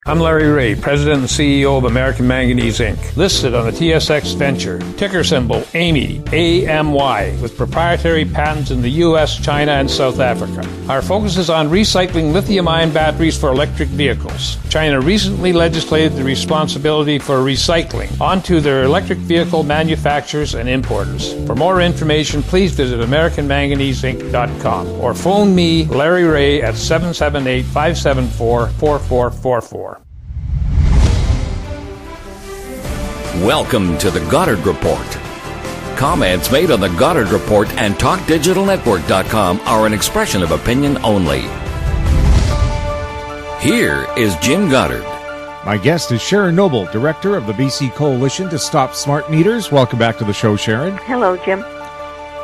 I'm Larry Ray, President and CEO of American Manganese, Inc., listed on the TSX Venture, ticker symbol AMY, A-M-Y, with proprietary patents in the U.S., China, and South Africa. Our focus is on recycling lithium-ion batteries for electric vehicles. China recently legislated the responsibility for recycling onto their electric vehicle manufacturers and importers. For more information, please visit AmericanManganeseInc.com or phone me, Larry Ray, at 778-574-4444. Welcome to the Goddard Report. Comments made on the Goddard Report and TalkDigitalNetwork.com are an expression of opinion only. Here is Jim Goddard. My guest is Sharon Noble, Director of the BC Coalition to Stop Smart Meters. Welcome back to the show, Sharon. Hello, Jim.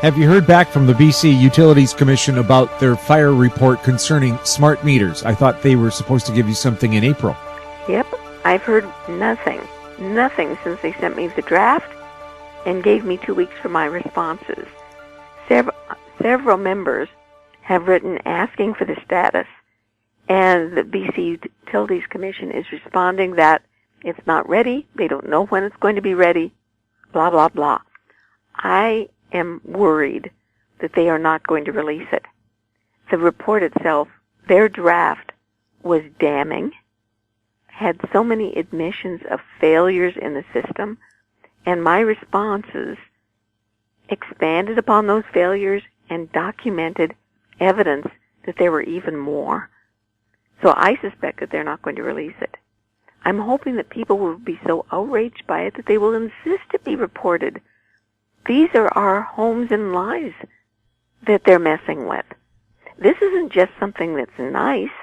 Have you heard back from the BC Utilities Commission about their fire report concerning smart meters? I thought they were supposed to give you something in April. Yep, I've heard nothing since they sent me the draft and gave me 2 weeks for my responses. Several members have written asking for the status, and the BC Utilities Commission is responding that it's not ready, they don't know when it's going to be ready, blah, blah, blah. I am worried that they are not going to release it. The report itself, their draft, was damning, had so many admissions of failures in the system, and my responses expanded upon those failures and documented evidence that there were even more. So I suspect that they're not going to release it. I'm hoping that people will be so outraged by it that they will insist it be reported. These are our homes and lives that they're messing with. This isn't just something that's nice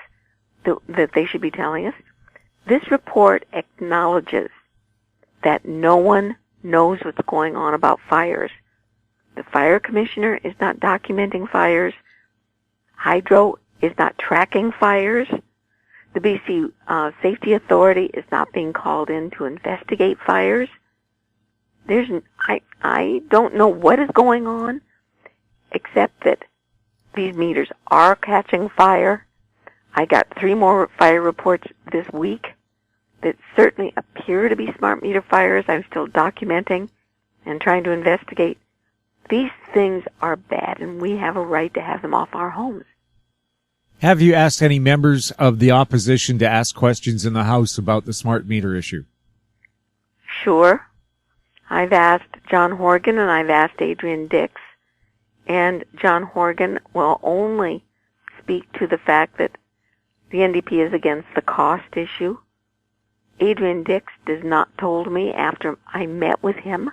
that they should be telling us. This report acknowledges that no one knows what's going on about fires. The fire commissioner is not documenting fires. Hydro is not tracking fires. The BC Safety Authority is not being called in to investigate fires. I don't know what is going on, except that these meters are catching fire. I got 3 more fire reports this week that certainly appear to be smart meter fires. I'm still documenting and trying to investigate. These things are bad, and we have a right to have them off our homes. Have you asked any members of the opposition to ask questions in the House about the smart meter issue? Sure. I've asked John Horgan and I've asked Adrian Dix, and John Horgan will only speak to the fact that the NDP is against the cost issue. Adrian Dix does not told me after I met with him.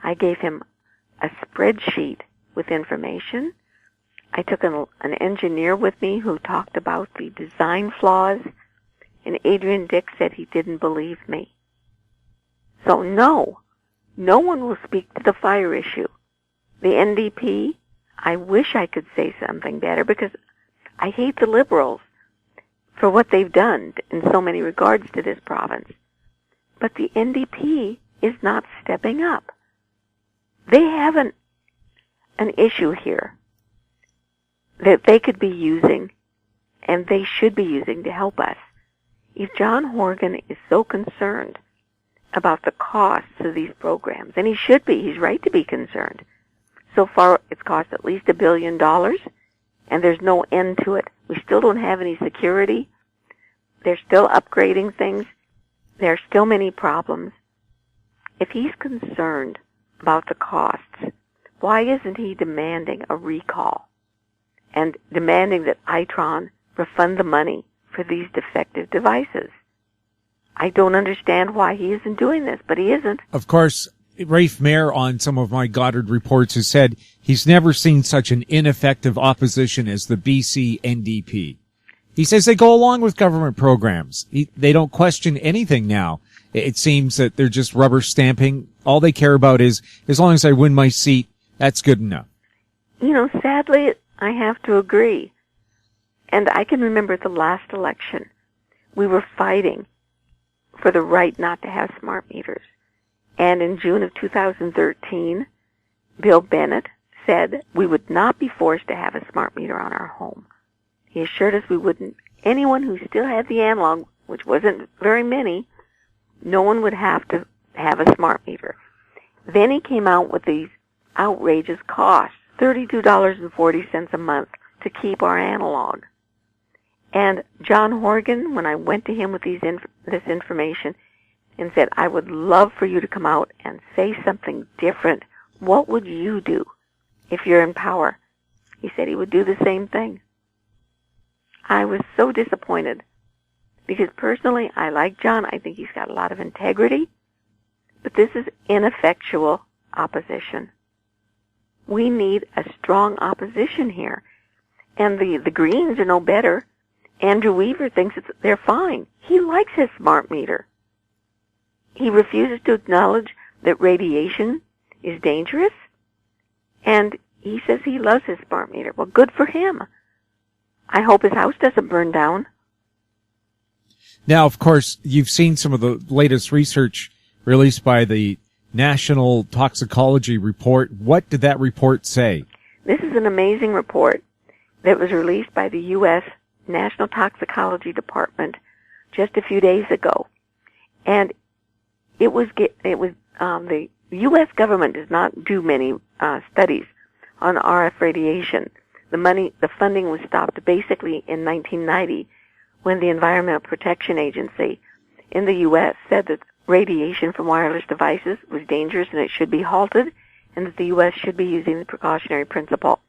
I gave him a spreadsheet with information. I took an engineer with me who talked about the design flaws, and Adrian Dix said he didn't believe me. So no one will speak to the fire issue. The NDP, I wish I could say something better because I hate the Liberals for what they've done in so many regards to this province. But the NDP is not stepping up. They have an issue here that they could be using, and they should be using to help us. If John Horgan is so concerned about the costs of these programs, and he should be, he's right to be concerned. So far, it's cost at least $1 billion, and there's no end to it. We still don't have any security. They're still upgrading things. There are still many problems. If he's concerned about the costs, why isn't he demanding a recall and demanding that Itron refund the money for these defective devices? I don't understand why he isn't doing this, but he isn't. Of course, Rafe Mayer on some of my Goddard reports has said he's never seen such an ineffective opposition as the BC NDP. He says they go along with government programs. They don't question anything now. It seems that they're just rubber stamping. All they care about is, as long as I win my seat, that's good enough. You know, sadly, I have to agree. And I can remember the last election. We were fighting for the right not to have smart meters. And in June of 2013, Bill Bennett said we would not be forced to have a smart meter on our home. He assured us we wouldn't. Anyone who still had the analog which wasn't very many, no one would have to have a smart meter. Then he came out with these outrageous costs, $32.40 a month to keep our analog. And John Horgan, when I went to him with this information and said, I would love for you to come out and say something different, what would you do if you're in power? He said he would do the same thing. I was so disappointed because personally I like John. I think he's got a lot of integrity, but this is ineffectual opposition. We need a strong opposition here. And the Greens are no better. Andrew Weaver thinks they're fine. He likes his smart meter. He refuses to acknowledge that radiation is dangerous, and he says he loves his smart meter. Well, good for him. I hope his house doesn't burn down. Now, of course, you've seen some of the latest research released by the National Toxicology Report. What did that report say? This is an amazing report that was released by the U.S. National Toxicology Department just a few days ago. And the U.S. government does not do many studies on RF radiation. The funding was stopped basically in 1990 when the Environmental Protection Agency in the U.S. said that radiation from wireless devices was dangerous and it should be halted, and that the U.S. should be using the precautionary principle.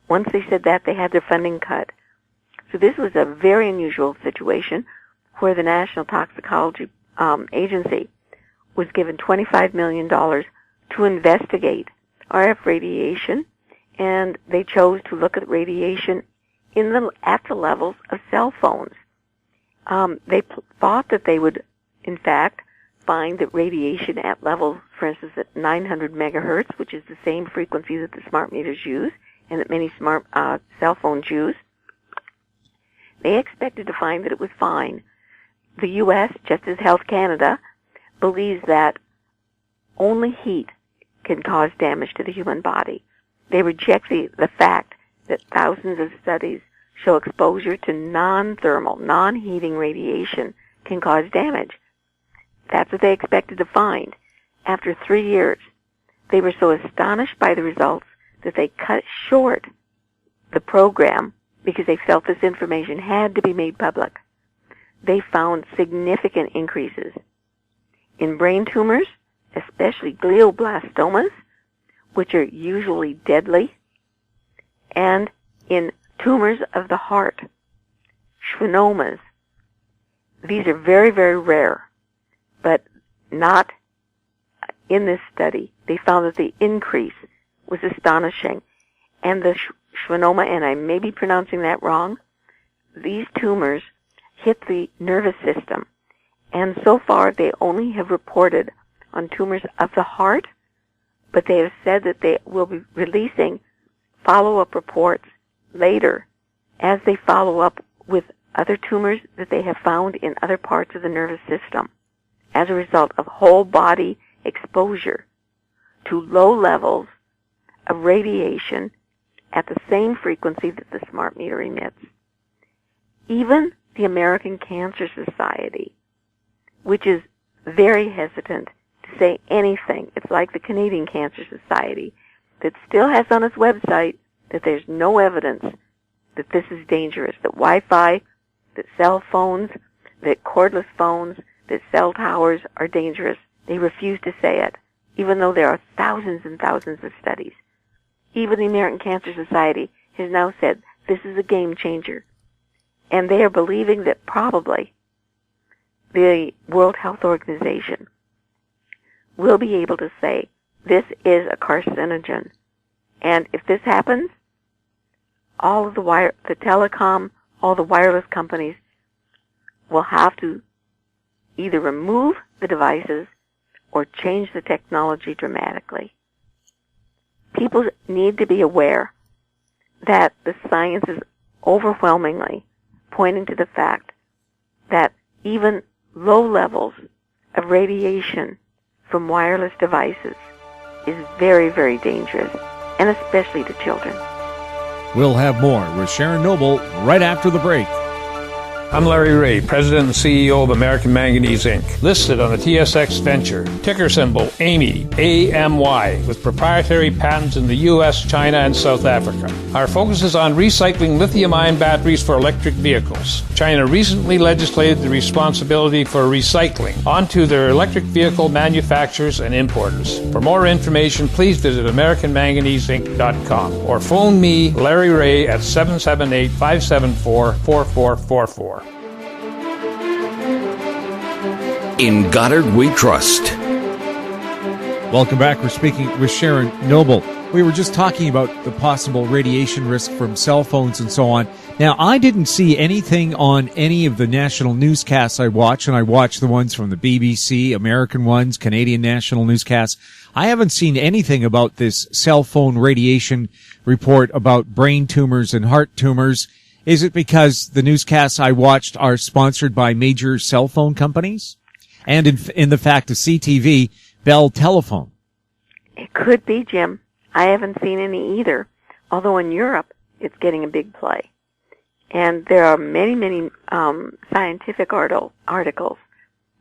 Once they said that, they had their funding cut. So this was a very unusual situation where the National Toxicology Agency was given $25 million to investigate RF radiation, and they chose to look at radiation at the levels of cell phones. They thought that they would, in fact, find that radiation at levels, for instance, at 900 megahertz, which is the same frequency that the smart meters use and that many smart cell phones use, they expected to find that it was fine. The U.S., just as Health Canada, believes that only heat can cause damage to the human body. They reject the fact that thousands of studies show exposure to non-thermal, non-heating radiation can cause damage. That's what they expected to find. After 3 years, they were so astonished by the results that they cut short the program because they felt this information had to be made public. They found significant increases in brain tumors, especially glioblastomas, which are usually deadly, and in tumors of the heart, schwannomas. These are very, very rare, but not in this study. They found that the increase was astonishing. And the schwannoma, and I may be pronouncing that wrong, these tumors hit the nervous system. And so far, they only have reported on tumors of the heart, but they have said that they will be releasing follow-up reports later as they follow up with other tumors that they have found in other parts of the nervous system as a result of whole body exposure to low levels of radiation at the same frequency that the smart meter emits. Even the American Cancer Society, which is very hesitant to say anything, it's like the Canadian Cancer Society, that still has on its website that there's no evidence that this is dangerous, that Wi-Fi, that cell phones, that cordless phones, that cell towers are dangerous. They refuse to say it, even though there are thousands and thousands of studies. Even the American Cancer Society has now said this is a game changer. And they are believing that probably the World Health Organization will be able to say this is a carcinogen. And if this happens, all of the telecom, all the wireless companies will have to either remove the devices or change the technology dramatically. People need to be aware that the science is overwhelmingly pointing to the fact that even low levels of radiation from wireless devices is very, very dangerous, and especially to children. We'll have more with Sharon Noble right after the break. I'm Larry Ray, President and CEO of American Manganese Inc., listed on the TSX Venture, ticker symbol AMY, A-M-Y, with proprietary patents in the U.S., China, and South Africa. Our focus is on recycling lithium-ion batteries for electric vehicles. China recently legislated the responsibility for recycling onto their electric vehicle manufacturers and importers. For more information, please visit AmericanManganeseInc.com or phone me, Larry Ray, at 778-574-4444. In Goddard we trust. Welcome back. We're speaking with Sharon Noble. We were just talking about the possible radiation risk from cell phones and so on. Now, I didn't see anything on any of the national newscasts I watch, and I watch the ones from the BBC, American ones, Canadian national newscasts. I haven't seen anything about this cell phone radiation report about brain tumors and heart tumors. Is it because the newscasts I watched are sponsored by major cell phone companies? And in the fact of CTV, Bell Telephone. It could be, Jim. I haven't seen any either, although in Europe it's getting a big play. And there are many, many scientific articles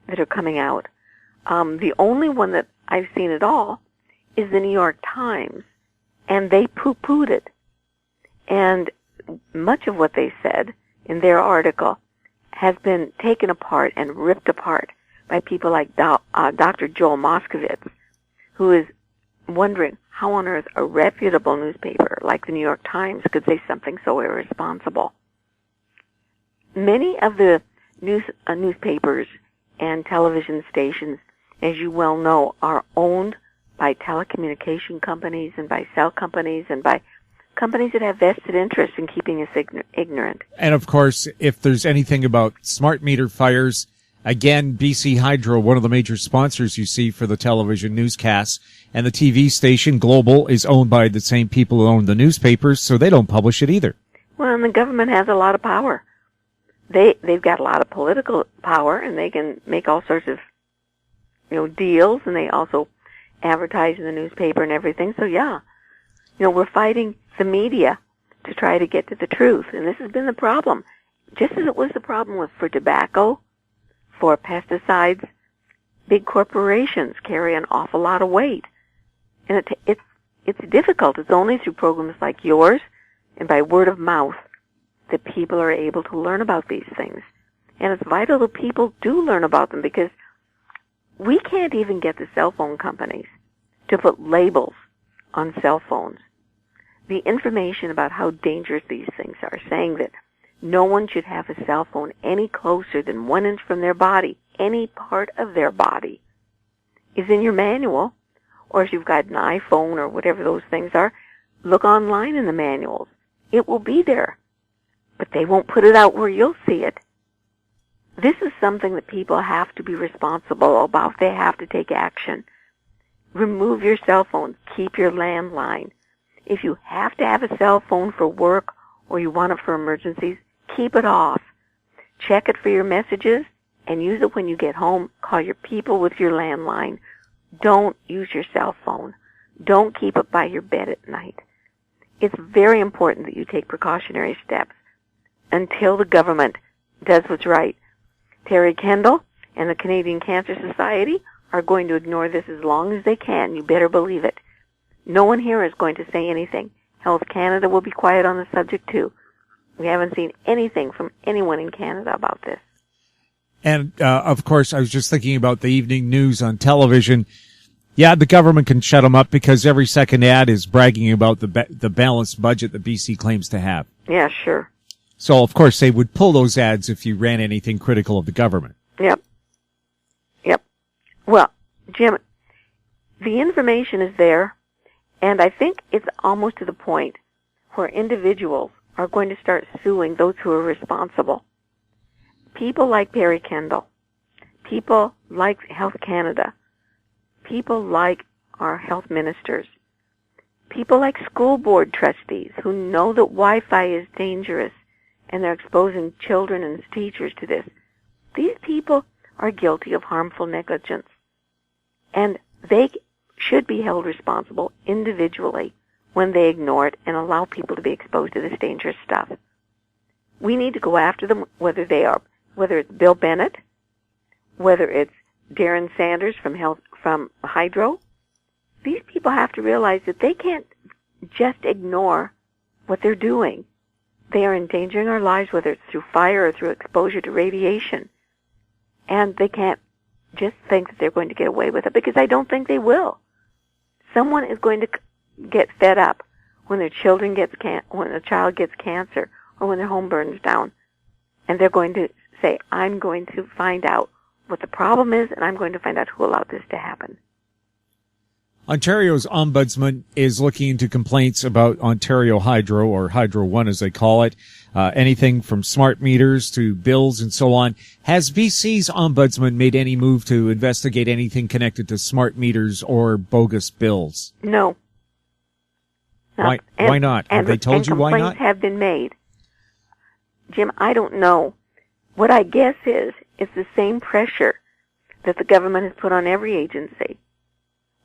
that are coming out. The only one that I've seen at all is the New York Times, and they poo-pooed it. And much of what they said in their article has been taken apart and ripped apart by people like Dr. Joel Moskovits, who is wondering how on earth a reputable newspaper like the New York Times could say something so irresponsible. Many of the newspapers and television stations, as you well know, are owned by telecommunication companies and by cell companies and by companies that have vested interest in keeping us ignorant. And of course, if there's anything about smart meter fires, again, BC Hydro, one of the major sponsors you see for the television newscasts, and the TV station, Global, is owned by the same people who own the newspapers, so they don't publish it either. Well, and the government has a lot of power. They've got a lot of political power, and they can make all sorts of, deals, and they also advertise in the newspaper and everything. So yeah, we're fighting the media to try to get to the truth, and this has been the problem. Just as it was the problem for tobacco, for pesticides, big corporations carry an awful lot of weight. And it's difficult. It's only through programs like yours and by word of mouth that people are able to learn about these things. And it's vital that people do learn about them, because we can't even get the cell phone companies to put labels on cell phones. The information about how dangerous these things are, saying that no one should have a cell phone any closer than 1 inch from their body, any part of their body, is in your manual. Or if you've got an iPhone or whatever those things are, look online in the manuals. It will be there. But they won't put it out where you'll see it. This is something that people have to be responsible about. They have to take action. Remove your cell phones. Keep your landline. If you have to have a cell phone for work or you want it for emergencies, keep it off. Check it for your messages and use it when you get home. Call your people with your landline. Don't use your cell phone. Don't keep it by your bed at night. It's very important that you take precautionary steps until the government does what's right. Terry Kendall and the Canadian Cancer Society are going to ignore this as long as they can. You better believe it. No one here is going to say anything. Health Canada will be quiet on the subject too. We haven't seen anything from anyone in Canada about this. And, of course, I was just thinking about the evening news on television. Yeah, the government can shut them up because every second ad is bragging about the balanced budget that BC claims to have. Yeah, sure. So, of course, they would pull those ads if you ran anything critical of the government. Yep. Well, Jim, the information is there, and I think it's almost to the point where individuals are going to start suing those who are responsible. People like Perry Kendall, people like Health Canada, people like our health ministers, people like school board trustees who know that Wi-Fi is dangerous and they're exposing children and teachers to this. These people are guilty of harmful negligence, and they should be held responsible individually when they ignore it and allow people to be exposed to this dangerous stuff. We need to go after them, whether it's Bill Bennett, whether it's Darren Sanders from Hydro. These people have to realize that they can't just ignore what they're doing. They are endangering our lives, whether it's through fire or through exposure to radiation. And they can't just think that they're going to get away with it, because I don't think they will. Someone is going to get fed up when a child gets cancer or when their home burns down. And they're going to say, I'm going to find out what the problem is, and I'm going to find out who allowed this to happen. Ontario's ombudsman is looking into complaints about Ontario Hydro, or Hydro One as they call it, anything from smart meters to bills and so on. Has BC's ombudsman made any move to investigate anything connected to smart meters or bogus bills? No. Why not? Have they told you why not? Complaints have been made. Jim, I don't know. What I guess is it's the same pressure that the government has put on every agency,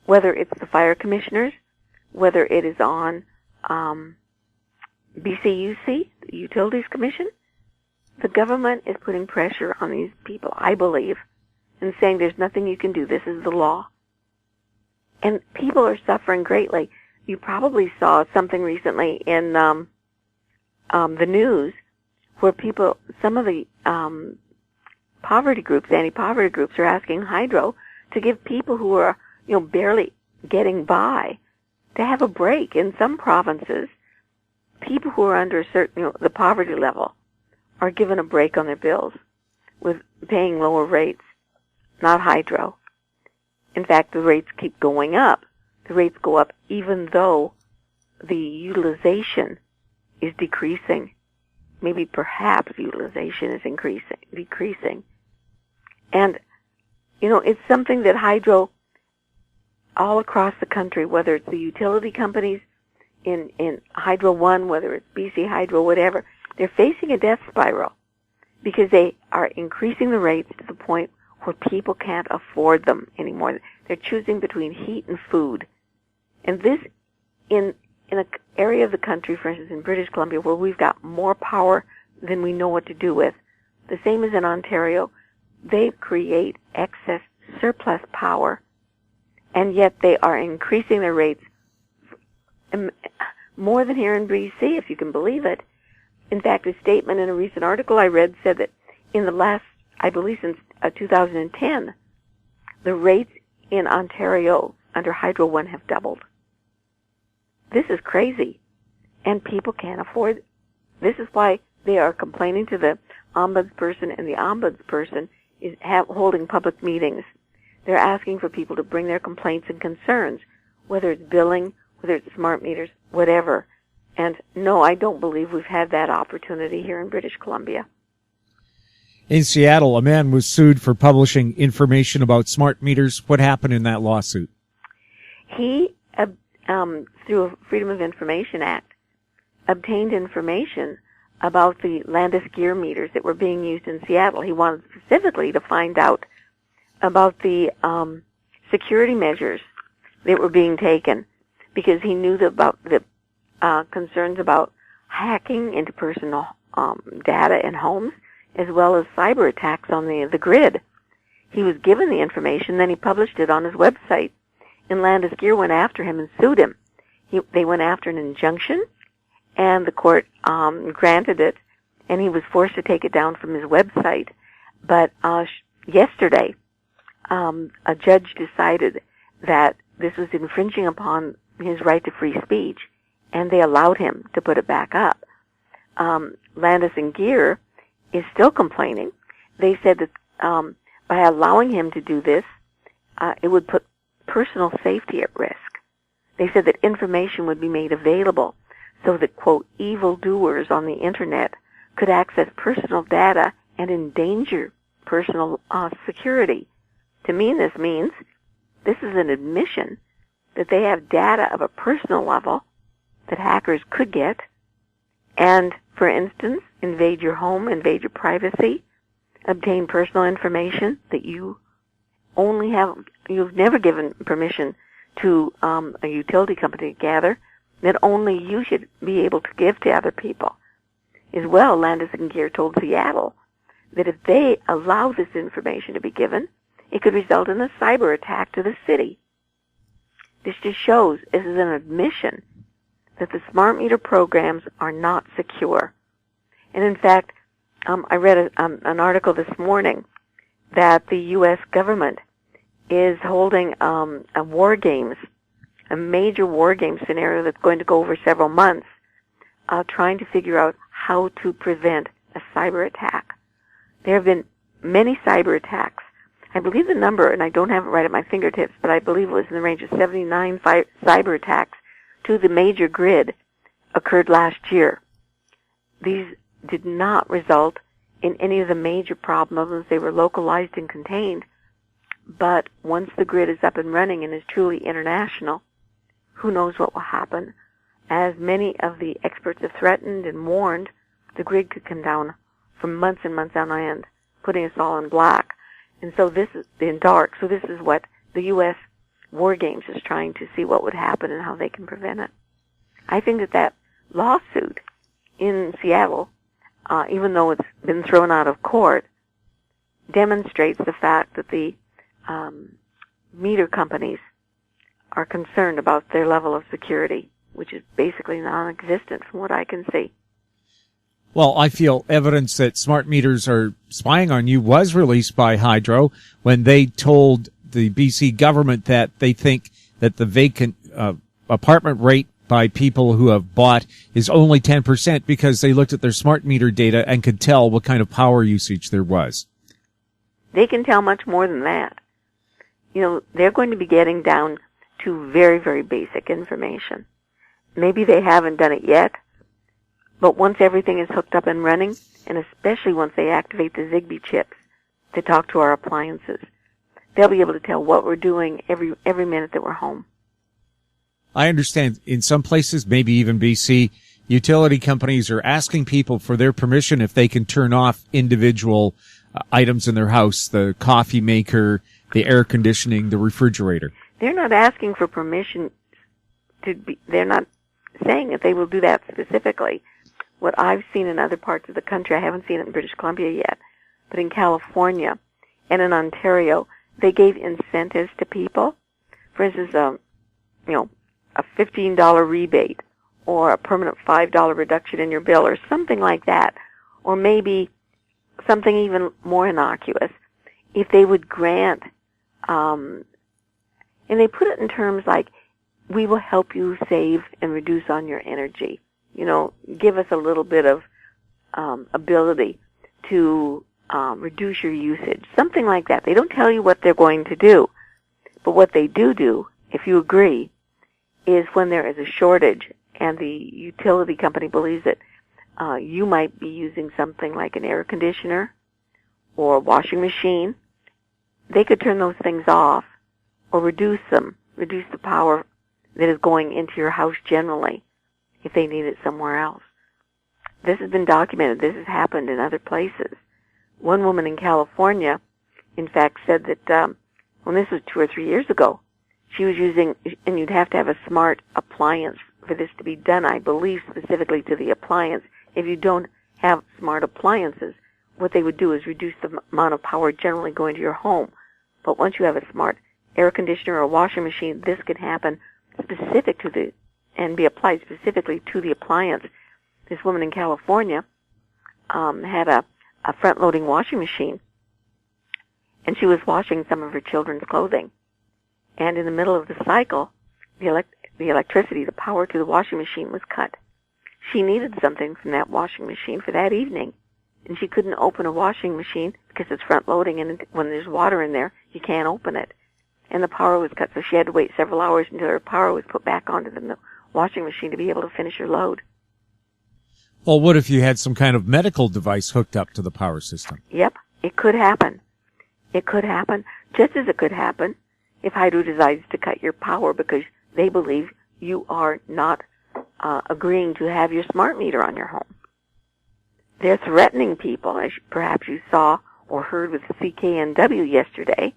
whether it's the fire commissioners, whether it is on BCUC, the Utilities Commission. The government is putting pressure on these people, I believe, and saying there's nothing you can do. This is the law. And people are suffering greatly. You probably saw something recently in the news where some of the anti-poverty groups are asking Hydro to give people who are, barely getting by to have a break. In some provinces, people who are under a certain, the poverty level are given a break on their bills with paying lower rates, not Hydro. In fact, the rates keep going up. The rates go up even though the utilization is decreasing. Maybe perhaps utilization is decreasing. And, it's something that Hydro, all across the country, whether it's the utility companies in Hydro One, whether it's BC Hydro, whatever, they're facing a death spiral because they are increasing the rates to the point where people can't afford them anymore. They're choosing between heat and food. And this, in an area of the country, for instance, in British Columbia, where we've got more power than we know what to do with, the same as in Ontario, they create excess surplus power, and yet they are increasing their rates more than here in BC, if you can believe it. In fact, a statement in a recent article I read said that in the last, I believe since 2010, the rates in Ontario under Hydro One have doubled. This is crazy, and people can't afford. This is why they are complaining to the ombudsperson, and the ombudsperson is holding public meetings. They're asking for people to bring their complaints and concerns, whether it's billing, whether it's smart meters, whatever. And no, I don't believe we've had that opportunity here in British Columbia. In Seattle, a man was sued for publishing information about smart meters. What happened in that lawsuit? He, through a Freedom of Information Act, obtained information about the Landis-Gear meters that were being used in Seattle. He wanted specifically to find out about the security measures that were being taken, because he knew about the concerns about hacking into personal data in homes, as well as cyber attacks on the grid. He was given the information, then he published it on his website, and Landis-Gear went after him and sued him. They went after an injunction, and the court granted it, and he was forced to take it down from his website. But yesterday, a judge decided that this was infringing upon his right to free speech, and they allowed him to put it back up. Landis-Gear is still complaining. They said that by allowing him to do this, it would put personal safety at risk. They said that information would be made available so that, quote, evildoers on the Internet could access personal data and endanger personal security. To me, this means this is an admission that they have data of a personal level that hackers could get and, for instance, invade your home, invade your privacy, obtain personal information that you've never given permission to a utility company to gather, that only you should be able to give to other people. as well, Landis and Gear told Seattle that if they allow this information to be given, it could result in a cyber attack to the city. This just shows, this is an admission, that the smart meter programs are not secure. And in fact, I read an article this morning that the U.S. government is holding a war games, a major war game scenario that's going to go over several months, trying to figure out how to prevent a cyber attack. There have been many cyber attacks. I believe the number, and I don't have it right at my fingertips, but I believe it was in the range of 79 cyber attacks to the major grid occurred last year. These did not result in any of the major problems. They were localized and contained. But once the grid is up and running and is truly international, who knows what will happen? As many of the experts have threatened and warned, the grid could come down for months and months on end, putting us all in black. And so this is in dark. So this is what the U.S. War Games is trying to see what would happen and how they can prevent it. I think that lawsuit in Seattle, even though it's been thrown out of court, demonstrates the fact that the meter companies are concerned about their level of security, which is basically non-existent from what I can see. Well, I feel evidence that smart meters are spying on you was released by Hydro when they told the BC government that they think that the vacant apartment rate by people who have bought is only 10% because they looked at their smart meter data and could tell what kind of power usage there was. They can tell much more than that. You know, they're going to be getting down to very, very basic information. Maybe they haven't done it yet, but once everything is hooked up and running, and especially once they activate the Zigbee chips to talk to our appliances, they'll be able to tell what we're doing every minute that we're home. I understand in some places, maybe even BC, utility companies are asking people for their permission if they can turn off individual items in their house, the coffee maker, the air conditioning, the refrigerator. They're not asking for permission they're not saying that they will do that specifically. What I've seen in other parts of the country, I haven't seen it in British Columbia yet, but in California and in Ontario, they gave incentives to people. For instance, a $15 rebate or a permanent $5 reduction in your bill or something like that, or maybe something even more innocuous. If they would grant, and they put it in terms like, we will help you save and reduce on your energy. You know, give us a little bit of ability to reduce your usage. Something like that. They don't tell you what they're going to do. But what they do, if you agree, is when there is a shortage and the utility company believes that you might be using something like an air conditioner or a washing machine, they could turn those things off or reduce the power that is going into your house generally if they need it somewhere else. This has been documented. This has happened in other places. One woman in California, in fact, said that this was 2 or 3 years ago, she was using, and you'd have to have a smart appliance for this to be done, I believe, specifically to the appliance. If you don't have smart appliances, what they would do is reduce the amount of power generally going to your home. But once you have a smart air conditioner or a washing machine, this can happen specific to and be applied specifically to the appliance. This woman in California had a front-loading washing machine, and she was washing some of her children's clothing. And in the middle of the cycle, the electricity, the power to the washing machine was cut. She needed something from that washing machine for that evening, and she couldn't open a washing machine because it's front-loading, and when there's water in there, you can't open it. And the power was cut, so she had to wait several hours until her power was put back onto the washing machine to be able to finish her load. Well, what if you had some kind of medical device hooked up to the power system? Yep, it could happen. It could happen, just as it could happen if Hydro decides to cut your power because they believe you are not agreeing to have your smart meter on your home. They're threatening people, as perhaps you saw or heard with CKNW yesterday,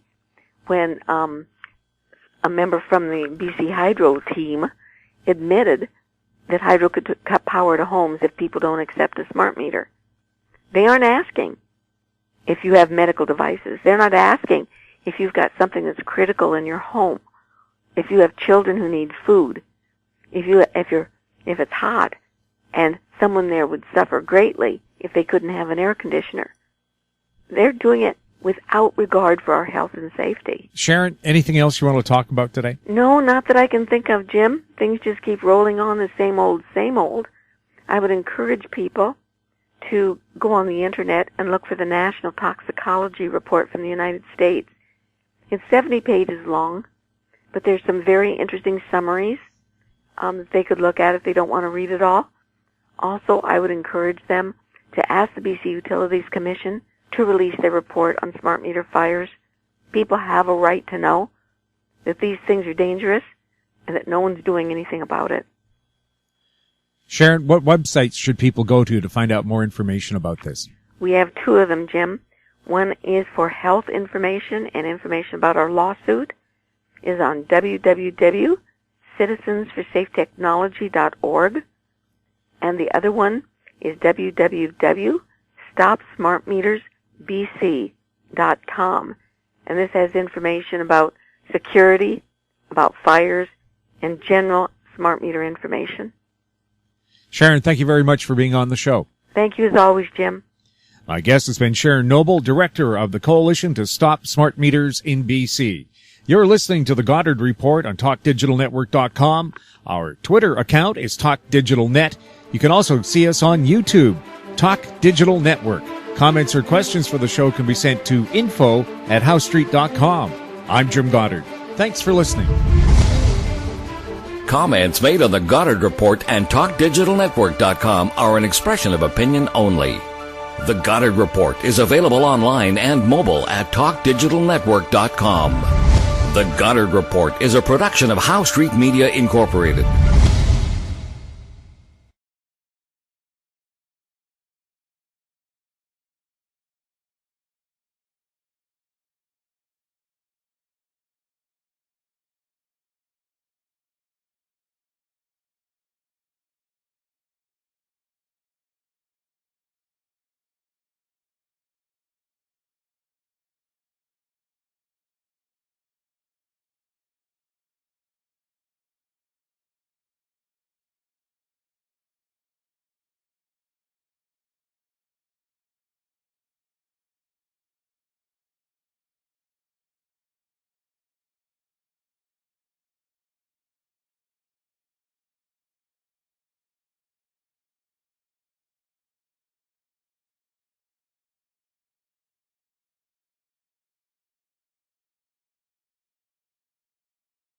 when a member from the BC Hydro team admitted that Hydro could cut power to homes if people don't accept a smart meter. They aren't asking if you have medical devices. They're not asking if you've got something that's critical in your home, if you have children who need food, if it's hot, and someone there would suffer greatly if they couldn't have an air conditioner. They're doing it without regard for our health and safety. Sharon, anything else you want to talk about today? No, not that I can think of, Jim. Things just keep rolling on the same old, same old. I would encourage people to go on the internet and look for the National Toxicology Report from the United States. It's 70 pages long, but there's some very interesting summaries that they could look at if they don't want to read it all. Also, I would encourage them to ask the BC Utilities Commission to release their report on smart meter fires. People have a right to know that these things are dangerous and that no one's doing anything about it. Sharon, what websites should people go to find out more information about this? We have two of them, Jim. One is for health information and information about our lawsuit is on www.citizensforsafetechnology.org, and the other one is www.stopsmartmetersbc.com. And this has information about security, about fires, and general smart meter information. Sharon, thank you very much for being on the show. Thank you as always, Jim. My guest has been Sharon Noble, Director of the Coalition to Stop Smart Meters in BC. You're listening to the Goddard Report on TalkDigitalNetwork.com. Our Twitter account is TalkDigitalNet. You can also see us on YouTube, Talk Digital Network. Comments or questions for the show can be sent to info@HowStreet.com. I'm Jim Goddard. Thanks for listening. Comments made on the Goddard Report and TalkDigitalNetwork.com are an expression of opinion only. The Goddard Report is available online and mobile at TalkDigitalNetwork.com. The Goddard Report is a production of How Street Media Incorporated.